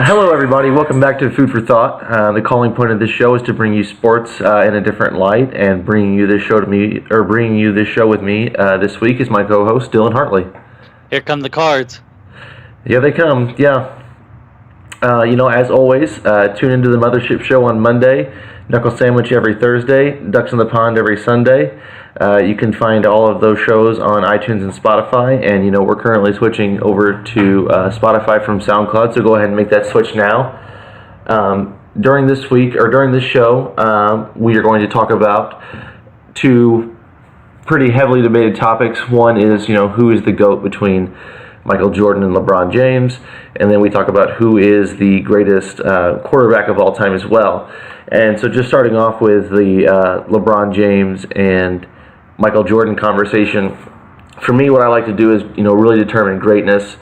Hello, everybody. Welcome back to Food for Thought. The calling point of this show is to bring you sports in a different light, and bringing you this show with me this week is my co-host Dylan Hartley. Here come the cards. Yeah, they come. Yeah. As always, tune into the Mothership Show on Monday, Knuckle Sandwich every Thursday, Ducks in the Pond every Sunday. You can find all of those shows on iTunes and Spotify, and we're currently switching over to Spotify from SoundCloud, so go ahead and make that switch now. During this show, we are going to talk about two pretty heavily debated topics. One is, who is the GOAT between Michael Jordan and LeBron James, and then we talk about who is the greatest quarterback of all time as well. And so just starting off with the LeBron James and Michael Jordan conversation, for me what I like to do is really determine greatness.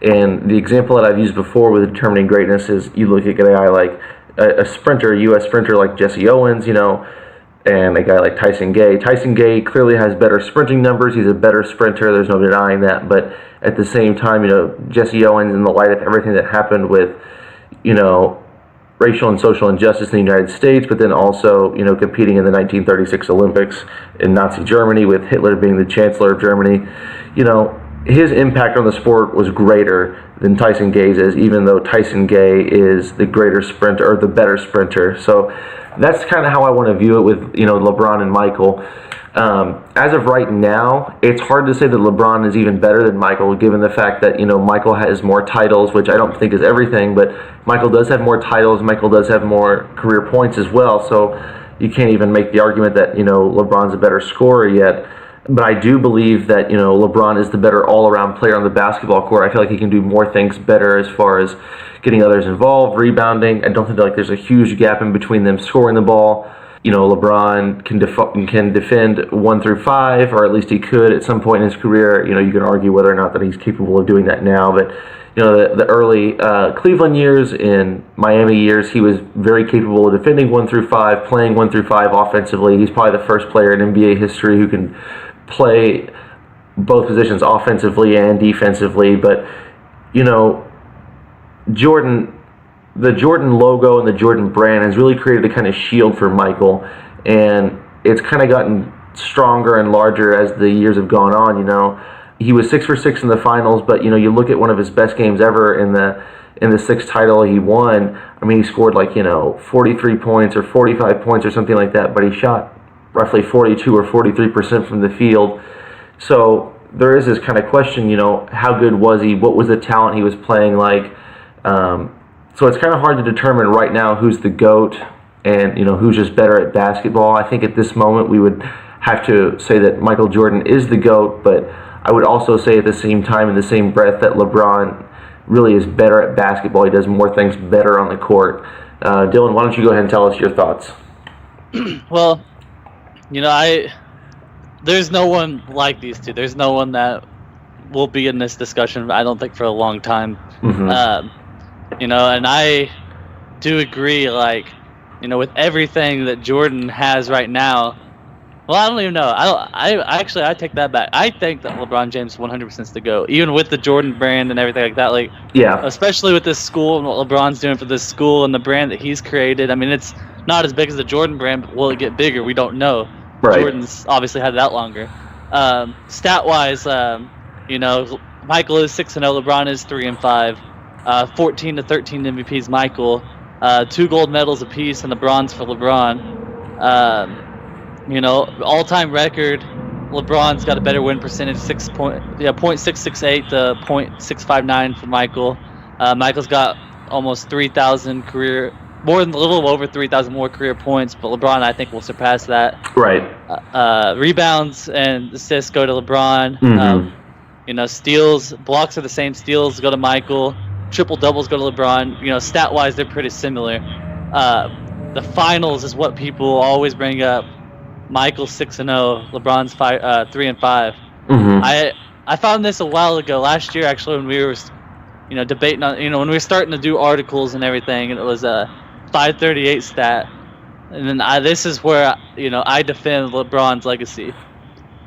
And the example that I've used before with determining greatness is you look at a guy like a sprinter, a U.S. sprinter like Jesse Owens, and a guy like Tyson Gay. Tyson Gay clearly has better sprinting numbers. He's a better sprinter. There's no denying that. But at the same time, Jesse Owens, in the light of everything that happened with, racial and social injustice in the United States, but then also, competing in the 1936 Olympics in Nazi Germany with Hitler being the chancellor of Germany, his impact on the sport was greater than Tyson Gay's is, even though Tyson Gay is the greater sprinter or the better sprinter. So that's kind of how I want to view it with, LeBron and Michael. As of right now, it's hard to say that LeBron is even better than Michael, given the fact that, Michael has more titles, which I don't think is everything, but Michael does have more titles. Michael does have more career points as well, so you can't even make the argument that, LeBron's a better scorer yet. But I do believe that, LeBron is the better all-around player on the basketball court. I feel like he can do more things better as far as getting others involved, rebounding. I don't think there's a huge gap in between them scoring the ball. LeBron can defend 1 through 5, or at least he could at some point in his career. You can argue whether or not that he's capable of doing that now, but the early Cleveland years and Miami years, he was very capable of defending 1 through 5, playing 1 through 5 offensively. He's probably the first player in NBA history who can play both positions offensively and defensively. But the Jordan logo and the Jordan brand has really created a kind of shield for Michael, and it's kind of gotten stronger and larger as the years have gone on. He was 6 for 6 in the finals, but you look at one of his best games ever in the sixth title he won. I mean, he scored 43 points or 45 points or something like that, but he shot roughly 42 or 43% from the field. So there is this kind of question, how good was he? What was the talent he was playing like? So it's kind of hard to determine right now who's the GOAT and, who's just better at basketball. I think at this moment we would have to say that Michael Jordan is the GOAT, but I would also say at the same time, in the same breath, that LeBron really is better at basketball. He does more things better on the court. Dylan, why don't you go ahead and tell us your thoughts? Well, there's no one like these two. There's no one that will be in this discussion, I don't think, for a long time. Mm-hmm. And I do agree, with everything that Jordan has right now. Well, I don't even know. I take that back. I think that LeBron James 100% is the GOAT, even with the Jordan brand and everything like that. Yeah. Especially with this school and what LeBron's doing for this school and the brand that he's created. I mean, it's not as big as the Jordan brand, but will it get bigger? We don't know. Right. Jordan's obviously had that longer. Stat-wise, Michael is 6-0. LeBron is 3-5. 14 to 13 MVPs, Michael. 2 gold medals apiece, and the bronze for LeBron. All-time record. LeBron's got a better win percentage, .668 to .659 for Michael. Michael's got almost 3,000 a little over 3,000 more career points, but LeBron, I think, will surpass that. Right. Rebounds and assists go to LeBron. Mm-hmm. Steals, blocks are the same. Steals go to Michael. Triple doubles go to LeBron. Stat-wise, they're pretty similar. The finals is what people always bring up. Michael's 6-0. LeBron's 3-5. Mm-hmm. I found this a while ago, last year actually, when we were debating on, when we were starting to do articles and everything, and it was a 538 stat. And then this is where, I defend LeBron's legacy.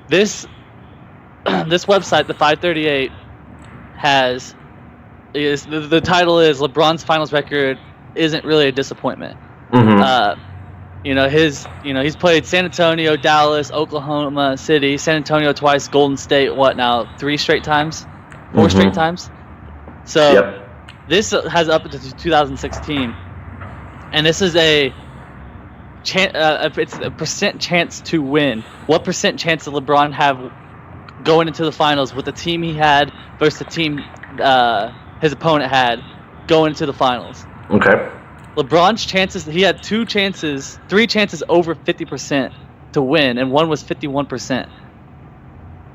This website, the 538, the title is LeBron's finals record isn't really a disappointment. Mm-hmm. He's played San Antonio, Dallas, Oklahoma City, San Antonio twice, Golden State, 3 straight times? 4 straight times? So This has up to 2016. And this is it's a percent chance to win. What percent chance did LeBron have going into the finals with the team he had versus the team his opponent had going into the finals? Okay. LeBron's chances, he had 3 chances over 50% to win, and one was 51%.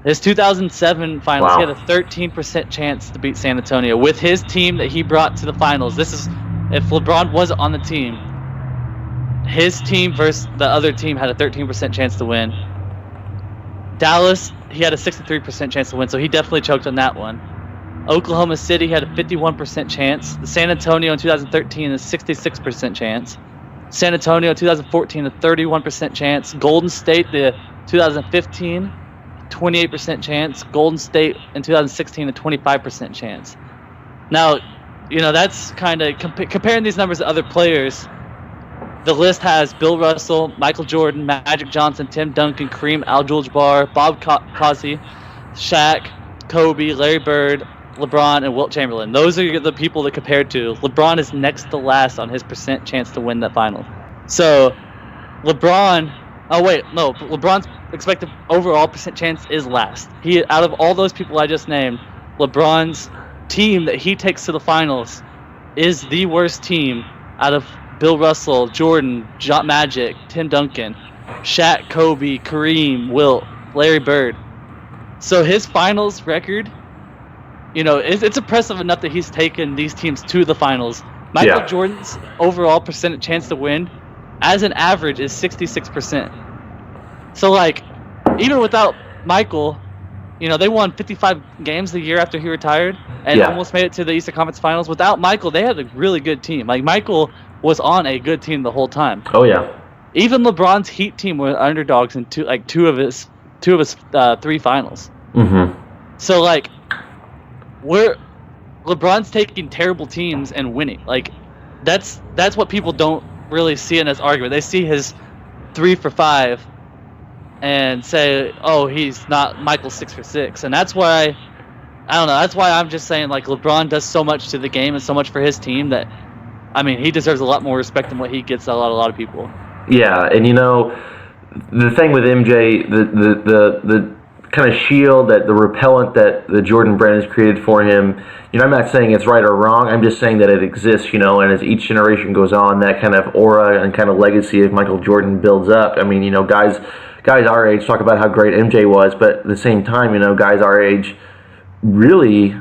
His 2007 finals, He had a 13% chance to beat San Antonio with his team that he brought to the finals. This is, if LeBron wasn't on the team, his team versus the other team had a 13% chance to win. Dallas, he had a 63% chance to win, so he definitely choked on that one. Oklahoma City had a 51% chance. The San Antonio in 2013, a 66% chance. San Antonio in 2014, a 31% chance. Golden State, the 2015, 28% chance. Golden State in 2016, a 25% chance. Now, that's kind of comparing these numbers to other players. The list has Bill Russell, Michael Jordan, Magic Johnson, Tim Duncan, Kareem Abdul-Jabbar, Bob Cousy, Shaq, Kobe, Larry Bird, LeBron, and Wilt Chamberlain. Those are the people to compare to. LeBron is next to last on his percent chance to win that final. So, LeBron's expected overall percent chance is last. Out of all those people I just named, LeBron's team that he takes to the finals is the worst team out of Bill Russell, Jordan, Magic, Tim Duncan, Shaq, Kobe, Kareem, Wilt, Larry Bird. So his finals record, it's impressive enough that he's taken these teams to the finals. Michael Jordan's overall percentage chance to win, as an average, is 66%. So, even without Michael, they won 55 games the year after he retired and almost made it to the Eastern Conference Finals. Without Michael, they had a really good team. Michael was on a good team the whole time. Oh yeah. Even LeBron's Heat team were underdogs in two of his 3 finals. Mm-hmm. So LeBron's taking terrible teams and winning. That's what people don't really see in this argument. They see his 3 for 5 and say, "Oh, he's not Michael 6 for 6," and that's why I don't know. That's why I'm just saying LeBron does so much to the game and so much for his team that, he deserves a lot more respect than what he gets out of a lot of people. Yeah, and the thing with MJ, the kind of shield, the repellent that the Jordan brand has created for him, I'm not saying it's right or wrong. I'm just saying that it exists, and as each generation goes on, that kind of aura and kind of legacy of Michael Jordan builds up. Guys our age talk about how great MJ was, but at the same time, guys our age really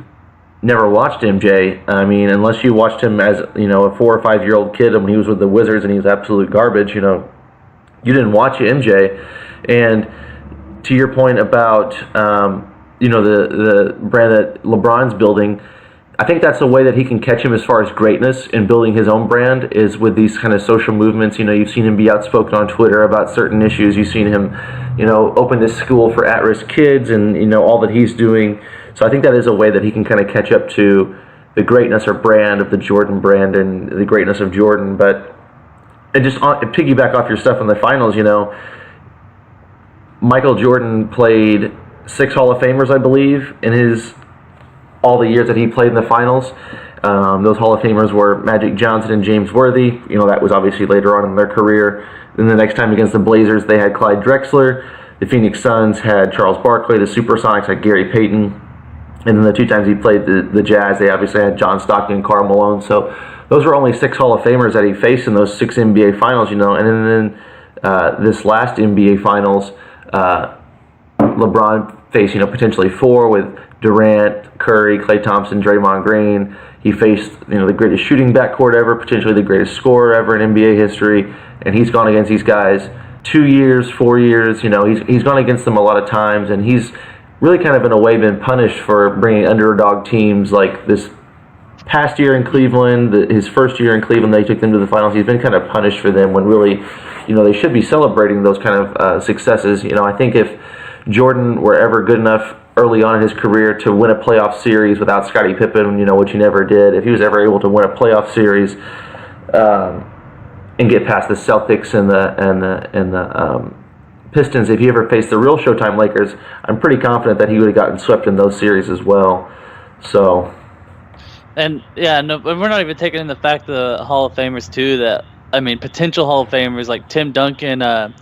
never watched MJ. Unless you watched him as, a 4 or 5 year old kid when he was with the Wizards and he was absolute garbage, you didn't watch MJ. And to your point about, the brand that LeBron's building, I think that's a way that he can catch him as far as greatness in building his own brand is with these kind of social movements. You've seen him be outspoken on Twitter about certain issues. You've seen him, open this school for at-risk kids and, all that he's doing. So I think that is a way that he can kind of catch up to the greatness or brand of the Jordan brand and the greatness of Jordan. But and just piggyback off your stuff in the finals, Michael Jordan played 6 Hall of Famers, I believe, in all the years that he played in the finals. Those Hall of Famers were Magic Johnson and James Worthy. That was obviously later on in their career. Then the next time against the Blazers, they had Clyde Drexler. The Phoenix Suns had Charles Barkley. The Supersonics had Gary Payton. And then the 2 times he played the Jazz, they obviously had John Stockton and Karl Malone. So those were only 6 Hall of Famers that he faced in those 6 NBA Finals, And then this last NBA Finals, LeBron faced, potentially 4 with Durant, Curry, Klay Thompson, Draymond Green. He faced, the greatest shooting backcourt ever, potentially the greatest scorer ever in NBA history, and he's gone against these guys 2 years, 4 years. He's gone against them a lot of times, and he's really kind of in a way been punished for bringing underdog teams like this past year in Cleveland, his first year in Cleveland, they took them to the finals. He's been kind of punished for them when really, they should be celebrating those kind of successes. I think if Jordan were ever good enough early on in his career to win a playoff series without Scottie Pippen, which he never did, if he was ever able to win a playoff series and get past the Celtics and the Pistons, if he ever faced the real Showtime Lakers, I'm pretty confident that he would have gotten swept in those series as well. So, and we're not even taking in the fact the Hall of Famers too. That potential Hall of Famers like Tim Duncan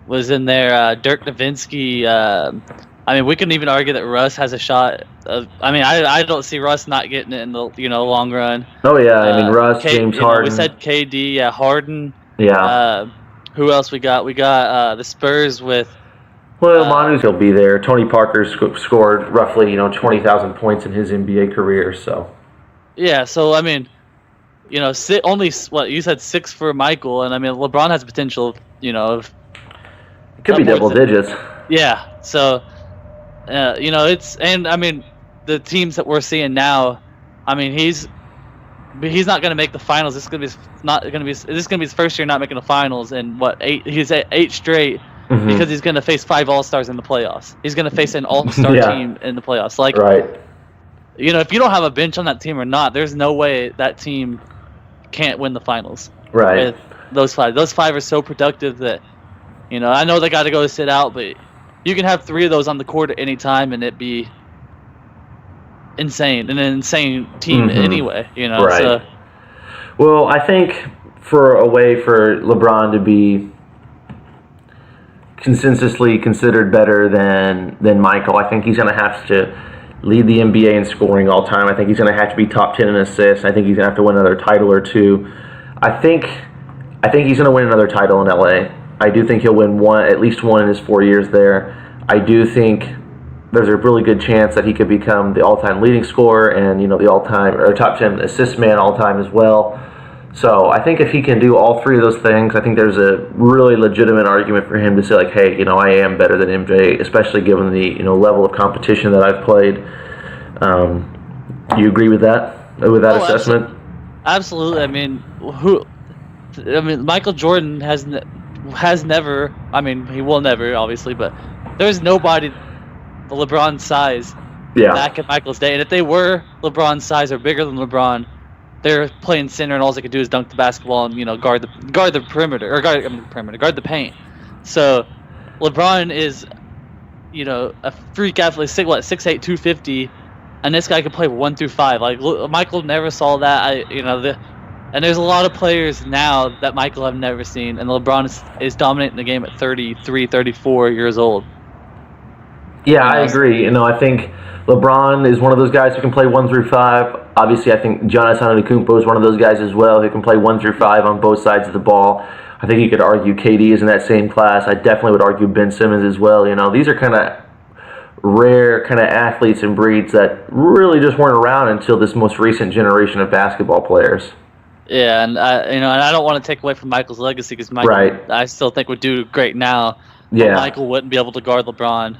was in there. Dirk Nowitzki. We can even argue that Russ has a shot. I don't see Russ not getting it in the long run. Oh yeah, Russ, James Harden. We said KD, yeah, Harden. Yeah. Who else we got? We got the Spurs with. Well, Manu's will be there. Tony Parker scored roughly 20,000 points in his NBA career. So. Yeah. So only what you said 6 for Michael, and LeBron has potential. It could be double digits. Yeah. So. The teams that we're seeing now, he's not going to make the finals. This is going to be his first year not making the finals, and he's at 8 straight because he's going to face 5 All-Stars in the playoffs. He's going to face an All-Star team in the playoffs. Right. If you don't have a bench on that team or not, there's no way that team can't win the finals. Right. With those 5 are so productive that I know they got to go sit out, but you can have 3 of those on the court at any time, and it be an insane team anyway. Right. So. Well, I think for a way for LeBron to be consensusly considered better than Michael, I think he's going to have to lead the NBA in scoring all time. I think he's going to have to be top 10 in assists. I think he's going to have to win another title or 2. I think he's going to win another title in LA. I do think he'll win at least one in his 4 years there. I do think there's a really good chance that he could become the all-time leading scorer and the all-time or top 10 assist man all-time as well. So I think if he can do all 3 of those things, I think there's a really legitimate argument for him to say hey, I am better than MJ, especially given the level of competition that I've played. Do you agree with that? With that assessment? Absolutely. Michael Jordan has never. He will never, obviously, but there's nobody the LeBron size back in Michael's day. And if they were LeBron's size or bigger than LeBron, they're playing center, and all they could do is dunk the basketball and guard the perimeter or guard the paint. So LeBron is a freak athlete, 6'8", 250, and this guy can play 1 through 5. Michael never saw that. And there's a lot of players now that Michael have never seen, and LeBron is dominating the game at 33, 34 years old. Yeah, I agree. I think LeBron is one of those guys who can play 1 through 5. Obviously, I think Giannis Antetokounmpo is one of those guys as well who can play 1 through 5 on both sides of the ball. I think you could argue KD is in that same class. I definitely would argue Ben Simmons as well. These are kind of rare kind of athletes and breeds that really just weren't around until this most recent generation of basketball players. Yeah, and I don't want to take away from Michael's legacy because Michael, I still think would do great now. Yeah, Michael wouldn't be able to guard LeBron.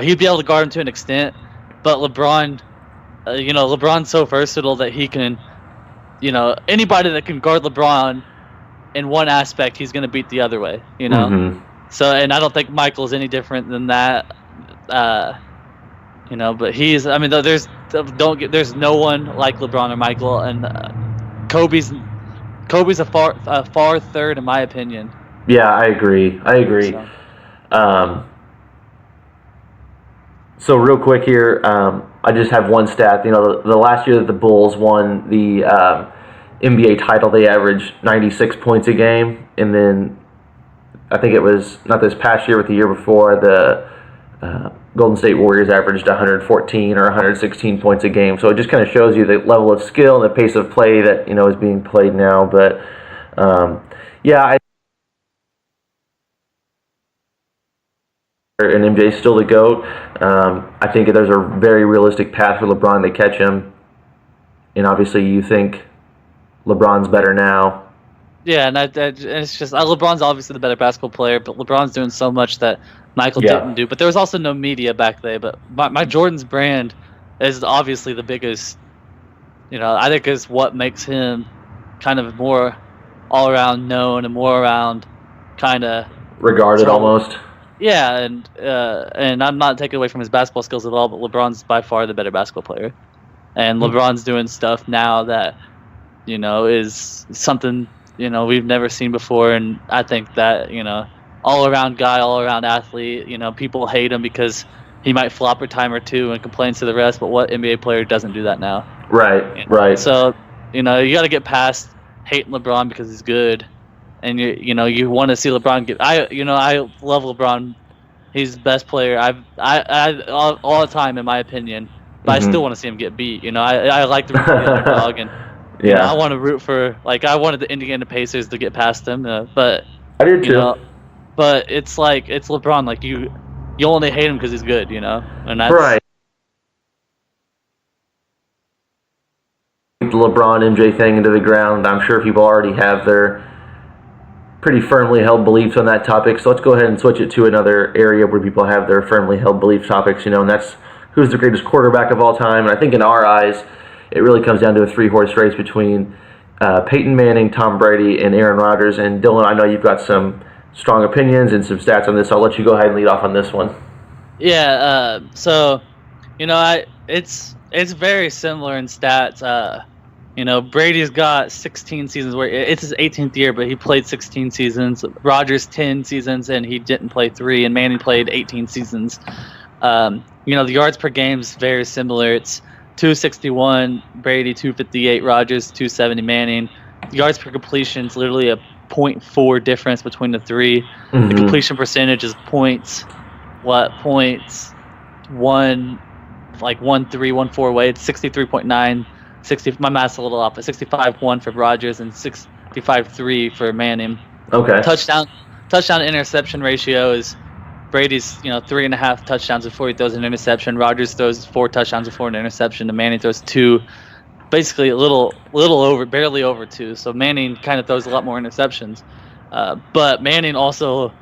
He'd be able to guard him to an extent, but LeBron, LeBron's so versatile that he can, anybody that can guard LeBron in one aspect, he's going to beat the other way. So, and I don't think Michael's any different than that. But he's. There's no one like LeBron or Michael, and Kobe's a far third in my opinion. Yeah, I agree. So real quick here, I just have one stat. The last year that the Bulls won the NBA title, they averaged 96 points a game, and then I think it was not this past year, but the year before, the Golden State Warriors averaged 114 or 116 points a game. So it just kind of shows you the level of skill and the pace of play that is being played now. But and MJ's still the GOAT. I think there's a very realistic path for LeBron to catch him. And obviously you think LeBron's better now. Yeah, and it's just LeBron's obviously the better basketball player, but LeBron's doing so much that Michael didn't do. But there was also no media back then. But my Jordan's brand is obviously the biggest I think is what makes him kind of more all around known and more around kind of regarded almost. Yeah, and I'm not taking away from his basketball skills at all, but LeBron's by far the better basketball player, and LeBron's doing stuff now that is something we've never seen before, and I think that all around guy, all around athlete. People hate him because he might flop a time or two and complains to the rest, but what NBA player doesn't do that now? Right, right. So you got to get past hating LeBron because he's good. And you want to see LeBron get. I love LeBron. He's the best player all the time in my opinion. But I still want to see him get beat. I like to root for the underdog, and I want to root for I wanted the Indiana Pacers to get past him. But I did too. But it's it's LeBron. Like you only hate him because he's good. And that's right. The LeBron MJ thing into the ground. I'm sure people already have their pretty firmly held beliefs on that topic. So let's go ahead and switch it to another area where people have their firmly held belief topics, and that's who's the greatest quarterback of all time. And I think in our eyes, it really comes down to a 3-horse race between Peyton Manning, Tom Brady, and Aaron Rodgers. And Dylan, I know you've got some strong opinions and some stats on this. I'll let you go ahead and lead off on this one. Yeah. So, it's very similar in stats. Brady's got 16 seasons where it's his 18th year, but he played 16 seasons. Rodgers 10 seasons, and he didn't play 3. And Manning played 18 seasons. The yards per game is very similar. It's 261 Brady, 258 Rodgers, 270 Manning. Yards per completion is literally a 0.4 difference between the three. Mm-hmm. The completion percentage is points 1.13, 1.4 away. It's 63.9. My math's a little off, but 65.1 for Rodgers and 65.3 for Manning. Okay. Touchdown interception ratio is Brady's 3.5 touchdowns before he throws an interception. Rodgers throws 4 touchdowns before an interception, and Manning throws 2, basically a little over, barely over 2. So Manning kind of throws a lot more interceptions. But Manning also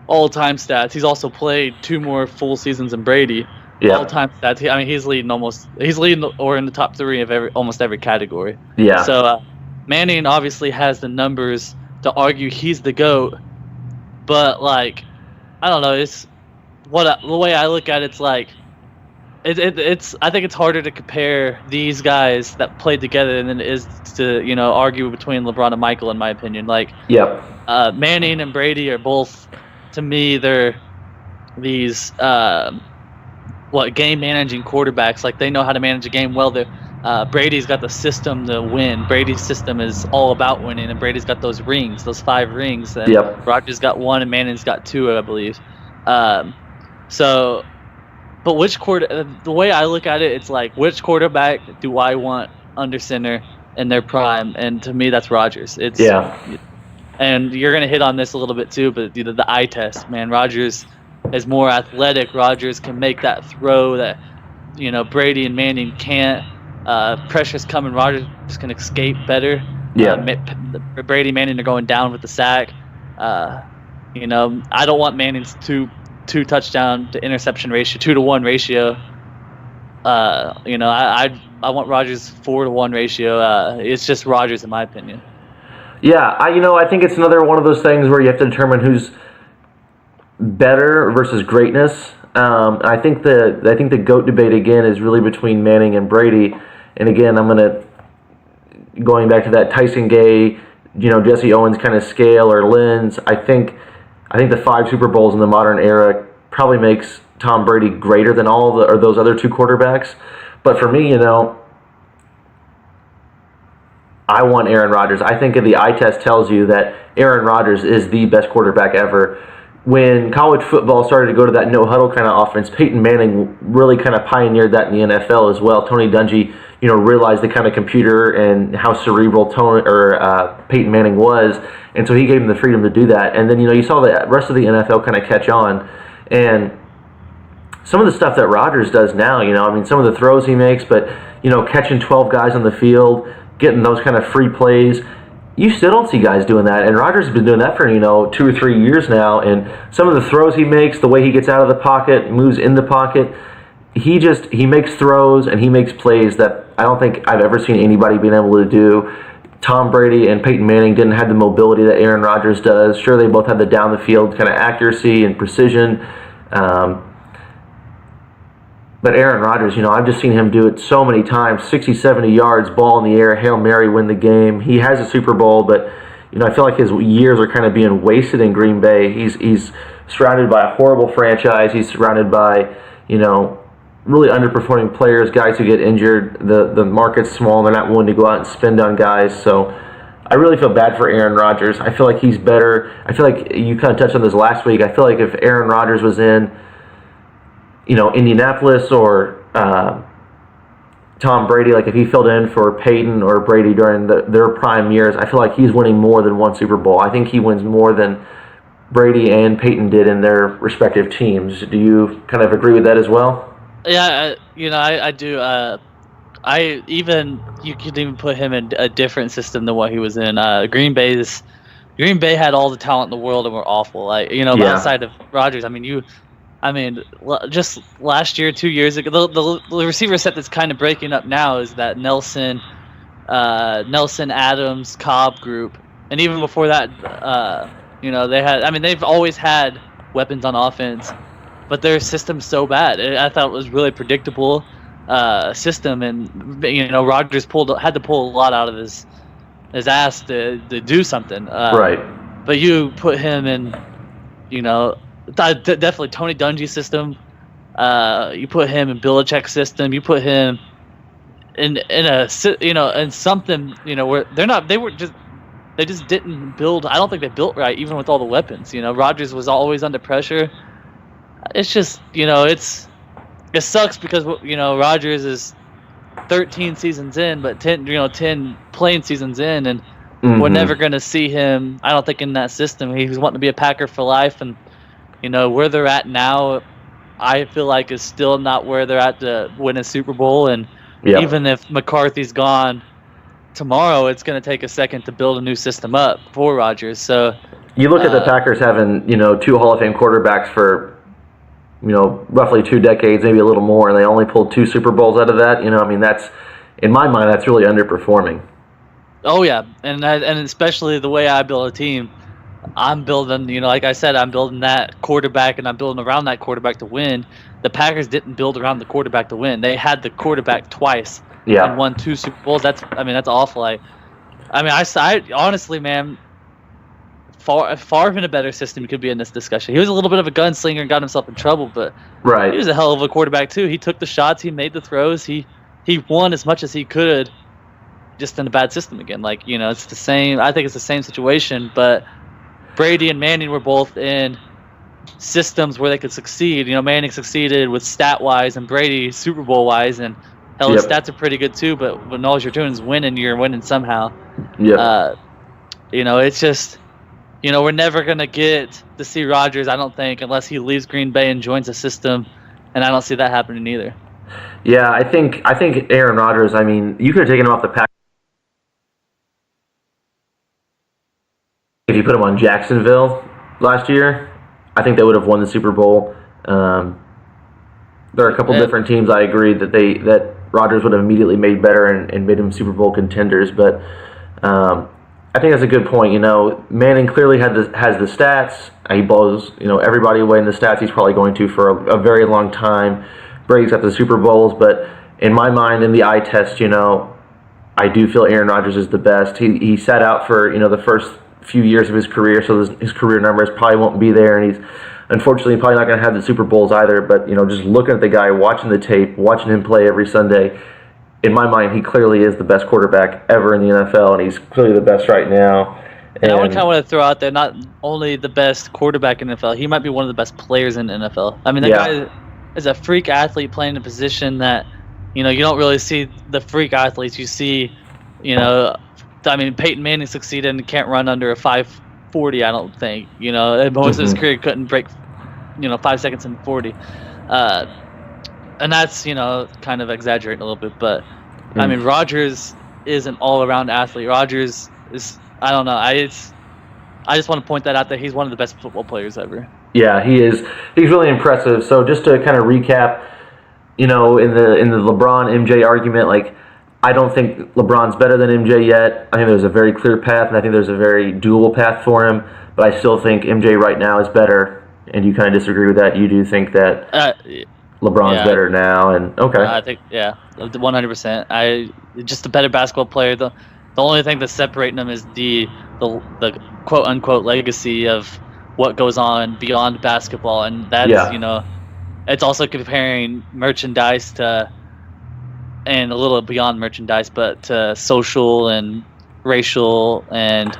all-time stats. He's also played 2 more full seasons than Brady. Yeah. All-time stats. He's leading or in the top 3 of almost every category. Yeah. So Manning obviously has the numbers to argue he's the GOAT, but I don't know. It's the way I look at it's I think it's harder to compare these guys that played together than it is to argue between LeBron and Michael, in my opinion. Yep. Manning and Brady are both, to me, they're these game managing quarterbacks. They know how to manage a game well. Brady's got the system to win. Brady's system is all about winning, and Brady's got those 5 rings. And yep. Rodgers got 1, and Manning's got 2, I believe. But which the way I look at it, it's which quarterback do I want under center in their prime? And to me, that's Rodgers. And you're gonna hit on this a little bit too, but the eye test, man. Rodgers is more athletic. Rodgers can make that throw that Brady and Manning can't. Pressure's coming. Rodgers can escape better. Yeah. Brady, Manning are going down with the sack. I don't want Manning's two touchdown to interception ratio, 2-to-1 ratio. I want Rodgers 4-to-1 ratio. It's just Rodgers, in my opinion. Yeah, I think it's another one of those things where you have to determine who's better versus greatness. I think the GOAT debate again is really between Manning and Brady. And again, going back to that Tyson Gay, Jesse Owens kind of scale or lens. I think the 5 Super Bowls in the modern era probably makes Tom Brady greater than those other 2 quarterbacks. But for me, I want Aaron Rodgers. I think the eye test tells you that Aaron Rodgers is the best quarterback ever. When college football started to go to that no-huddle kind of offense, Peyton Manning really kind of pioneered that in the NFL as well. Tony Dungy, realized the kind of computer and how cerebral Peyton Manning was, and so he gave him the freedom to do that. And then, you saw the rest of the NFL kind of catch on, and some of the stuff that Rodgers does now, some of the throws he makes, but, catching 12 guys on the field, getting those kind of free plays, you still don't see guys doing that, and Rodgers has been doing that for 2 or 3 years now. And some of the throws he makes, the way he gets out of the pocket, moves in the pocket, he makes throws and he makes plays that I don't think I've ever seen anybody being able to do. Tom Brady and Peyton Manning didn't have the mobility that Aaron Rodgers does. Sure, they both had the down the field kind of accuracy and precision. But Aaron Rodgers, I've just seen him do it so many times, 60, 70 yards, ball in the air, Hail Mary, win the game. He has a Super Bowl, but, I feel like his years are kind of being wasted in Green Bay. He's surrounded by a horrible franchise. He's surrounded by, really underperforming players, guys who get injured. The market's small. They're not willing to go out and spend on guys. So I really feel bad for Aaron Rodgers. I feel like he's better. I feel like you kind of touched on this last week. I feel like if Aaron Rodgers was in, Indianapolis or Tom Brady, like if he filled in for Peyton or Brady during their prime years, I feel like he's winning more than one Super Bowl. I think he wins more than Brady and Peyton did in their respective teams. Do you kind of agree with that as well? Yeah, I do. You could even put him in a different system than what he was in. Green Bay had all the talent in the world and were awful. But outside of Rodgers, just last year, 2 years ago, the receiver set that's kind of breaking up now is that Nelson, Adams, Cobb group, and even before that, they've always had weapons on offense. But their system's so bad. I thought it was really predictable system, and Rodgers had to pull a lot out of his ass to do something. Right. But you put him in, definitely Tony Dungy's system. You put him in Belichick's system. You put him in something where they just didn't build. I don't think they built right, even with all the weapons. Rodgers was always under pressure. It's just, it sucks because, Rodgers is 13 seasons in, but 10 playing seasons in, and we're never going to see him, I don't think, in that system. He was wanting to be a Packer for life, and, where they're at now, I feel like is still not where they're at to win a Super Bowl, and even if McCarthy's gone tomorrow, it's going to take a second to build a new system up for Rodgers. So you look at the Packers having, 2 Hall of Fame quarterbacks for roughly 2 decades, maybe a little more, and they only pulled 2 Super Bowls out of that. That's, in my mind, that's really underperforming. Oh yeah, and especially the way I build a team, I'm building, like I said, I'm building that quarterback, and I'm building around that quarterback to win. The Packers didn't build around the quarterback to win. They had the quarterback twice and won 2 Super Bowls. That's awful. I honestly, man, far in a better system could be in this discussion. He was a little bit of a gunslinger and got himself in trouble, but he was a hell of a quarterback too. He took the shots, he made the throws, he won as much as he could, just in a bad system again. It's the same. I think it's the same situation, but Brady and Manning were both in systems where they could succeed. Manning succeeded with stat-wise, and Brady Super Bowl-wise, and hell, his stats are pretty good too, but when all you're doing is winning, you're winning somehow. It's just, we're never going to get to see Rodgers, I don't think, unless he leaves Green Bay and joins a system, and I don't see that happening either. Yeah, I think Aaron Rodgers, you could have taken him off the pack if you put him on Jacksonville last year. I think they would have won the Super Bowl. There are a couple different teams I agree that Rodgers would have immediately made better and made them Super Bowl contenders, but I think that's a good point. Manning clearly has the stats. He blows everybody away in the stats. He's probably going to for a very long time. Brady's got the Super Bowls, but in my mind, in the eye test, I do feel Aaron Rodgers is the best. He sat out for the first few years of his career, so his career numbers probably won't be there, and he's unfortunately probably not going to have the Super Bowls either. But just looking at the guy, watching the tape, watching him play every Sunday, in my mind, he clearly is the best quarterback ever in the NFL, and he's clearly the best right now. And I want to throw out there, not only the best quarterback in the NFL, he might be one of the best players in the NFL. That guy is a freak athlete playing a position that, you don't really see the freak athletes. You see, Peyton Manning succeeded and can't run under a 5.40, I don't think. Most of his career couldn't break, 5 seconds in 40. And that's, kind of exaggerating a little bit, but Rodgers is an all-around athlete. Rodgers is, I don't know, I just want to point that out, that he's one of the best football players ever. Yeah, he is. He's really impressive. So just to kind of recap, in the LeBron MJ argument, like I don't think LeBron's better than MJ yet. I think there's a very clear path, and I think there's a very doable path for him. But I still think MJ right now is better, and you kind of disagree with that. You do think that LeBron's better now, and okay. I think 100%. Just a better basketball player. The only thing that's separating them is the quote unquote legacy of what goes on beyond basketball, and that's it's also comparing merchandise to, and a little beyond merchandise, but to social and racial, and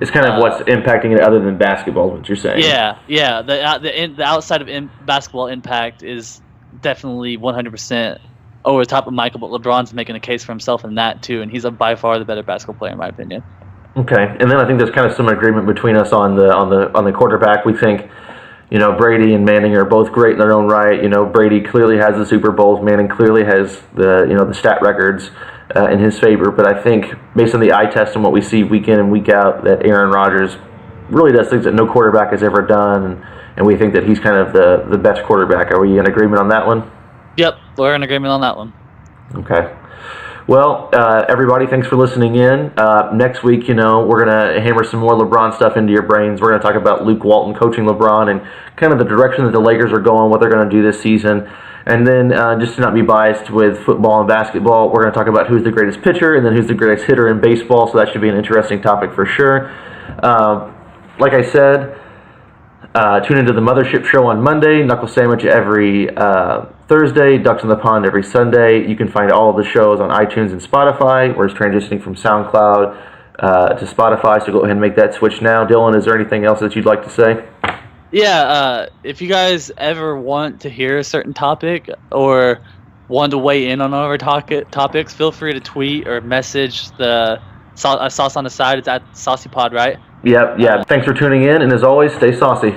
it's kind of what's impacting it other than basketball, is what you're saying. Yeah. The outside of basketball impact is definitely 100% over the top of Michael, but LeBron's making a case for himself in that too, and he's by far the better basketball player in my opinion. Okay, and then I think there's kind of some agreement between us on the quarterback. We think, Brady and Manning are both great in their own right. Brady clearly has the Super Bowls. Manning clearly has the stat records in his favor. But I think based on the eye test and what we see week in and week out, that Aaron Rodgers really does things that no quarterback has ever done, and we think that he's kind of the best quarterback. Are we in agreement on that one? Yep, we're in agreement on that one. Okay. Well, everybody, thanks for listening in. Next week, we're going to hammer some more LeBron stuff into your brains. We're going to talk about Luke Walton coaching LeBron and kind of the direction that the Lakers are going, what they're going to do this season. And then, just to not be biased with football and basketball, we're going to talk about who's the greatest pitcher and then who's the greatest hitter in baseball. So that should be an interesting topic for sure. Like I said, tune into the Mothership Show on Monday, Knuckle Sandwich every Thursday, Ducks in the Pond every Sunday. You can find all of the shows on iTunes and Spotify. We're transitioning from SoundCloud to Spotify, so go ahead and make that switch now. Dylan, is there anything else that you'd like to say? Yeah, if you guys ever want to hear a certain topic or want to weigh in on our topics, feel free to tweet or message the Sauce on the Side. It's at SaucyPod, right? Yep, yeah. Thanks for tuning in, and as always, stay saucy.